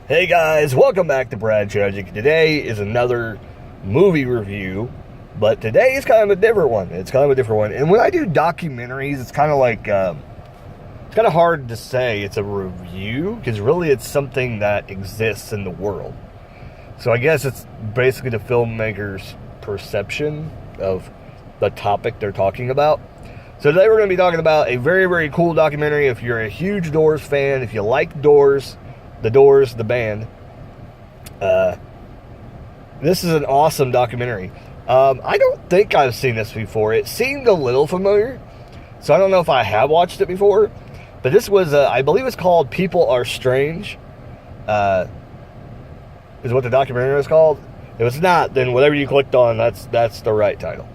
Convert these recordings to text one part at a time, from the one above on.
Hey guys, welcome back to Brad Tragic. Today is another movie review, but today is kind of a different one. And when I do documentaries, it's kind of like, it's kind of hard to say it's a review, because really it's something that exists in the world. So I guess it's basically the filmmaker's perception of the topic they're talking about. So today we're going to be talking about a very, very cool documentary. If you're a huge Doors fan, if you like Doors, the Doors, the band, this is an awesome documentary. I don't think I've seen this before. It seemed a little familiar, so I don't know if I have watched it before. But this was, I believe it's called People Are Strange, is what the documentary was called. If it's not, then whatever you clicked on, that's the right title.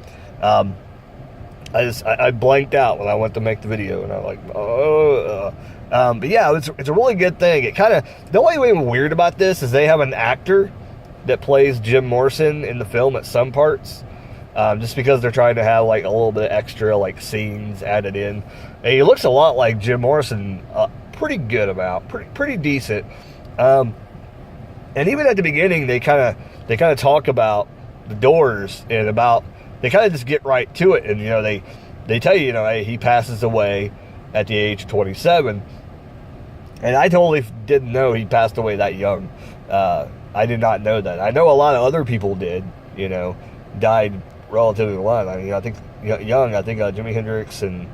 I blanked out when I went to make the video, and I'm like, but yeah, it's a really good thing. It kind of, the only thing weird about this is they have an actor that plays Jim Morrison in the film at some parts, just because they're trying to have like a little bit of extra like scenes added in. And he looks a lot like Jim Morrison, pretty good amount, pretty decent. And even at the beginning, they kind of talk about the Doors and about, they kind of just get right to it, and they tell you, hey, he passes away at the age of 27. And I totally didn't know he passed away that young. I did not know that. I know a lot of other people did, died relatively young. I mean, I think Jimi Hendrix and,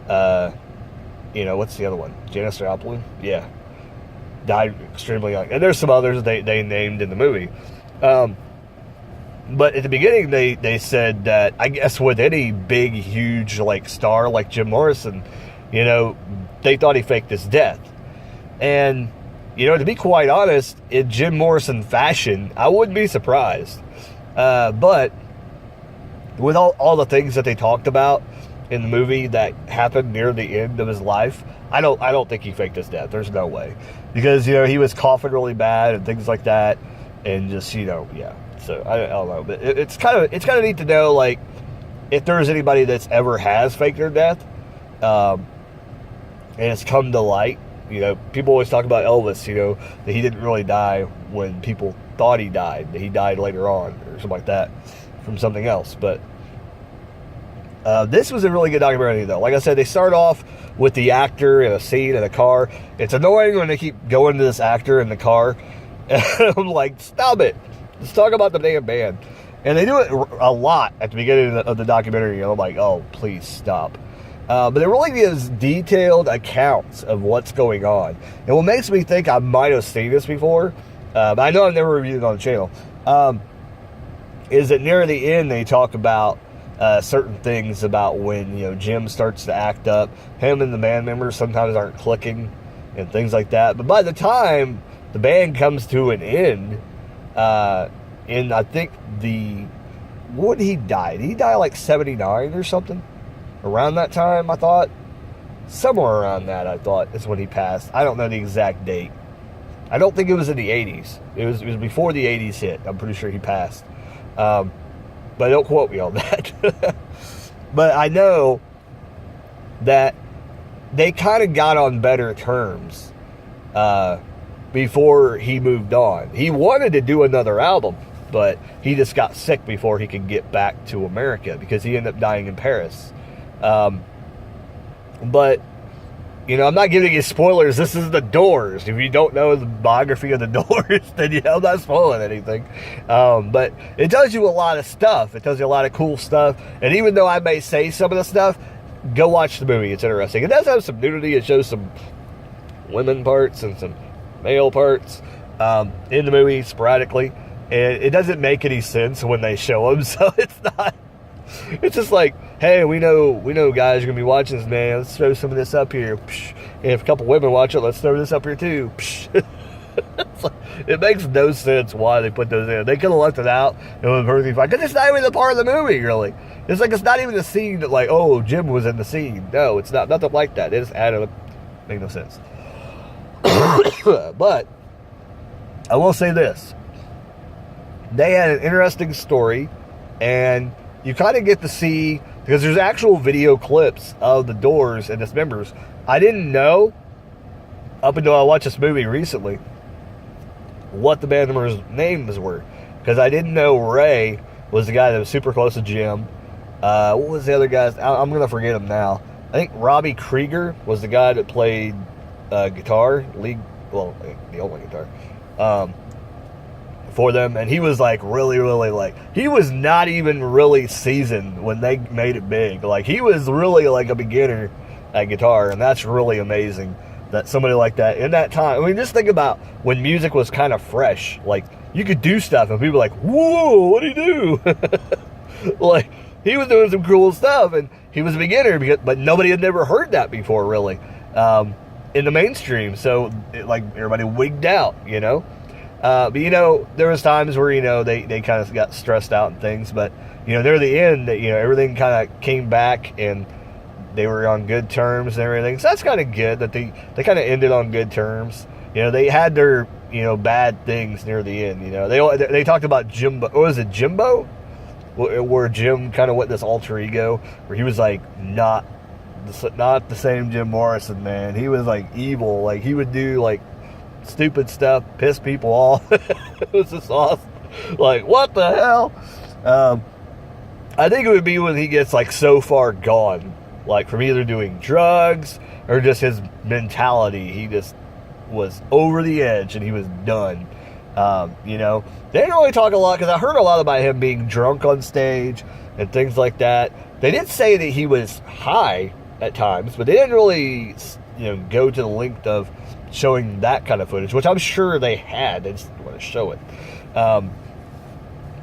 what's the other one? Janis Joplin? Yeah. Died extremely young. And there's some others they named in the movie. But at the beginning, they said that, I guess with any big, huge, star like Jim Morrison, they thought he faked his death. And, to be quite honest, in Jim Morrison fashion, I wouldn't be surprised. But with all the things that they talked about in the movie that happened near the end of his life, I don't think he faked his death. There's no way. Because, he was coughing really bad and things like that. And just, yeah. So, I don't know. But it's kind of neat to know, if there's anybody that's ever has faked their death, and it's come to light. People always talk about Elvis, that he didn't really die when people thought he died, that he died later on, or something like that, from something else. But this was a really good documentary, though. Like I said, they start off with the actor in a scene in a car. It's annoying when they keep going to this actor in the car. And I'm like, stop it. Let's talk about the damn band. And they do it a lot at the beginning of the documentary. And I'm like, oh, please stop. But it really gives detailed accounts of what's going on. And what makes me think I might have seen this before, but I know I've never reviewed it on the channel, is that near the end they talk about certain things about when, Jim starts to act up. Him and the band members sometimes aren't clicking and things like that. But by the time the band comes to an end, and I think what did he die? Did he die like 79 or something? Around that time, I thought. Somewhere around that, I thought, is when he passed. I don't know the exact date. I don't think it was in the 80s. It was before the 80s hit. I'm pretty sure he passed. But don't quote me on that. But I know that they kind of got on better terms before he moved on. He wanted to do another album, but he just got sick before he could get back to America because he ended up dying in Paris. But, I'm not giving you spoilers. This is the Doors. If you don't know the biography of the Doors, then, I'm not spoiling anything. But it tells you a lot of stuff. It tells you a lot of cool stuff. And even though I may say some of the stuff, go watch the movie. It's interesting. It does have some nudity. It shows some women parts and some male parts, in the movie sporadically. And it doesn't make any sense when they show them. So it's just like, hey, we know guys are going to be watching this, man. Let's throw some of this up here. And if a couple women watch it, let's throw this up here too. It makes no sense why they put those in. They could have left it out. It was perfectly fine. Because it's not even the part of the movie, really. It's not even the scene that, Jim was in the scene. No, it's not. Nothing like that. They just added it. Make no sense. But I will say this. They had an interesting story, and you kind of get to see, because there's actual video clips of the Doors and its members. I didn't know, up until I watched this movie recently, what the band members' names were, because I didn't know Ray was the guy that was super close to Jim. What was the other guys? I'm going to forget him now. I think Robbie Krieger was the guy that played guitar, the only guitar, for them. And he was like really, really like, he was not even really seasoned when they made it big. Like he was really like a beginner at guitar. And that's really amazing that somebody like that in that time. I mean, just think about when music was kind of fresh. Like you could do stuff and people were like, whoa, what do you do? Like he was doing some cool stuff, and he was a beginner, but nobody had never heard that before, really, in the mainstream. So, everybody wigged out, you know. But, you know, there was times where, you know, they kind of got stressed out and things. But, you know, near the end, you know, everything kind of came back, and they were on good terms and everything. So that's kind of good that they kind of ended on good terms. You know, they had their, you know, bad things near the end, you know. They talked about Jimbo. What was it, Jimbo? Where Jim kind of went this alter ego, where he was like not the same Jim Morrison, man. He was like evil. Like he would do like stupid stuff, piss people off. It was just awesome. Like what the hell? I think it would be when he gets like so far gone, like from either doing drugs or just his mentality. He just was over the edge and he was done. You know, they didn't really talk a lot, because I heard a lot about him being drunk on stage and things like that. They did say that he was high at times, but they didn't really, you know, go to the length of showing that kind of footage, which I'm sure they had. They just didn't want to show it.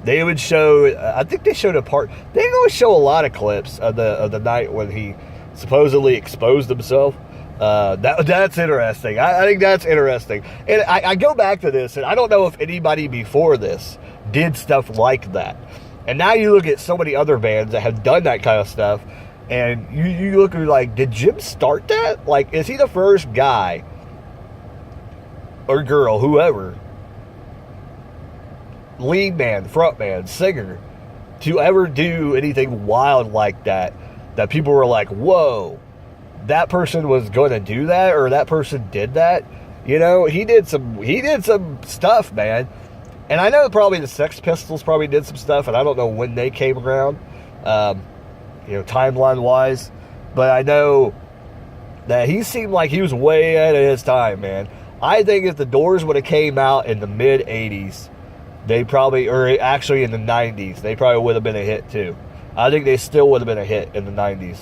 They would show, I think they showed a part, they didn't really show a lot of clips of the night when he supposedly exposed himself. That's interesting. I think that's interesting. And I go back to this, and I don't know if anybody before this did stuff like that. And now you look at so many other bands that have done that kind of stuff, and you look at like, did Jim start that? Like, is he the first guy or girl, whoever, lead man, front man, singer, to ever do anything wild like that people were like, whoa, that person was going to do that, or that person did that? You know, he did some stuff, man. And I know probably the Sex Pistols probably did some stuff, and I don't know when they came around, you know, timeline-wise. But I know that he seemed like he was way ahead of his time, man. I think if the Doors would have came out in the mid-'80s, they probably, or actually in the 90s, they probably would have been a hit too. I think they still would have been a hit in the 90s.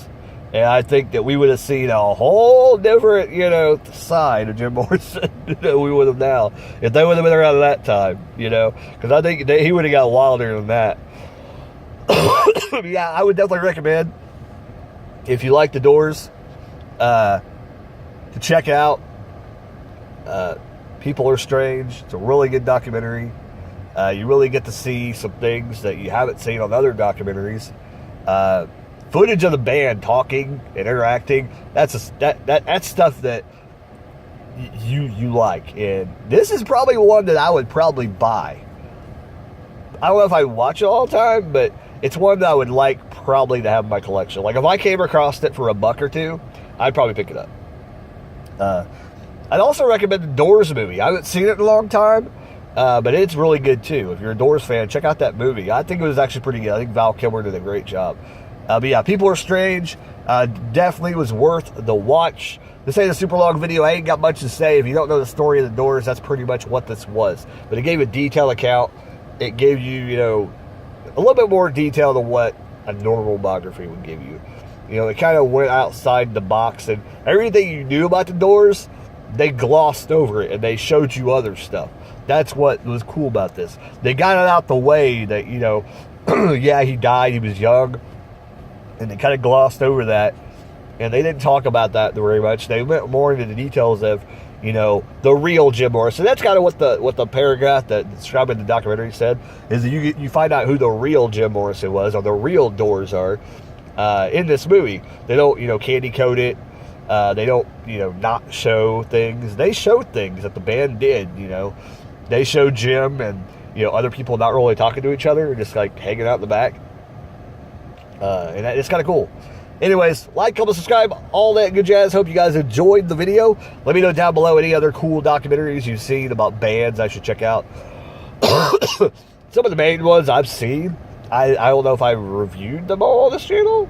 And I think that we would have seen a whole different, you know, side of Jim Morrison than we would have now, if they would have been around at that time, you know. Because I think he would have got wilder than that. Yeah, I would definitely recommend, if you like the Doors, to check out People Are Strange. It's a really good documentary. You really get to see some things that you haven't seen on other documentaries. Footage of the band talking and interacting, that's stuff that you like. And this is probably one that I would probably buy. I don't know if I watch it all the time, but it's one that I would like probably to have in my collection. Like if I came across it for $1 or $2, I'd probably pick it up. I'd also recommend the Doors movie. I haven't seen it in a long time, but it's really good too. If you're a Doors fan, check out that movie. I think it was actually pretty good. I think Val Kilmer did a great job. But yeah, People Are Strange, definitely was worth the watch. This ain't a super long video. I ain't got much to say. If you don't know the story of the Doors, that's pretty much what this was. But it gave a detailed account. It gave you, you know, a little bit more detail than what a normal biography would give you. You know, it kind of went outside the box, and everything you knew about the Doors, they glossed over it, and they showed you other stuff. That's what was cool about this. They got it out the way that, you know, yeah, he died, he was young, and they kind of glossed over that, and they didn't talk about that very much. They went more into the details of, you know, the real Jim Morrison. That's kind of what the paragraph that describing the documentary said, is that you find out who the real Jim Morrison was, or the real Doors are, in this movie. They don't, you know, candy coat it. They don't, you know, not show things. They showed things that the band did, you know. They showed Jim and, you know, other people not really talking to each other, just like hanging out in the back. And it's kind of cool. Anyways, like, comment, subscribe, all that good jazz. Hope you guys enjoyed the video. Let me know down below any other cool documentaries you've seen about bands I should check out. Some of the main ones I've seen. I don't know if I reviewed them all on this channel.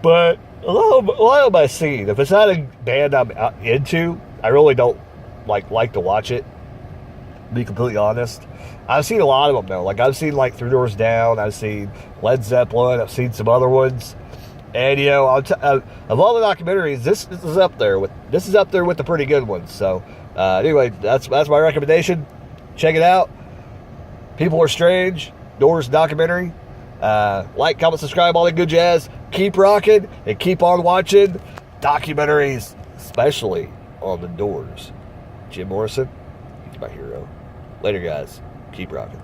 But a lot of them I've seen. If it's not a band I'm into, I really don't like to watch it. To be completely honest. I've seen a lot of them though. Like I've seen like Three Doors Down. I've seen Led Zeppelin. I've seen some other ones. And you know, of all the documentaries, this is up there with the pretty good ones. So anyway, that's my recommendation. Check it out. People Are Strange, Doors documentary. Like, comment, subscribe, all that good jazz. Keep rocking and keep on watching documentaries, especially on the Doors. Jim Morrison, he's my hero. Later, guys. Keep rocking.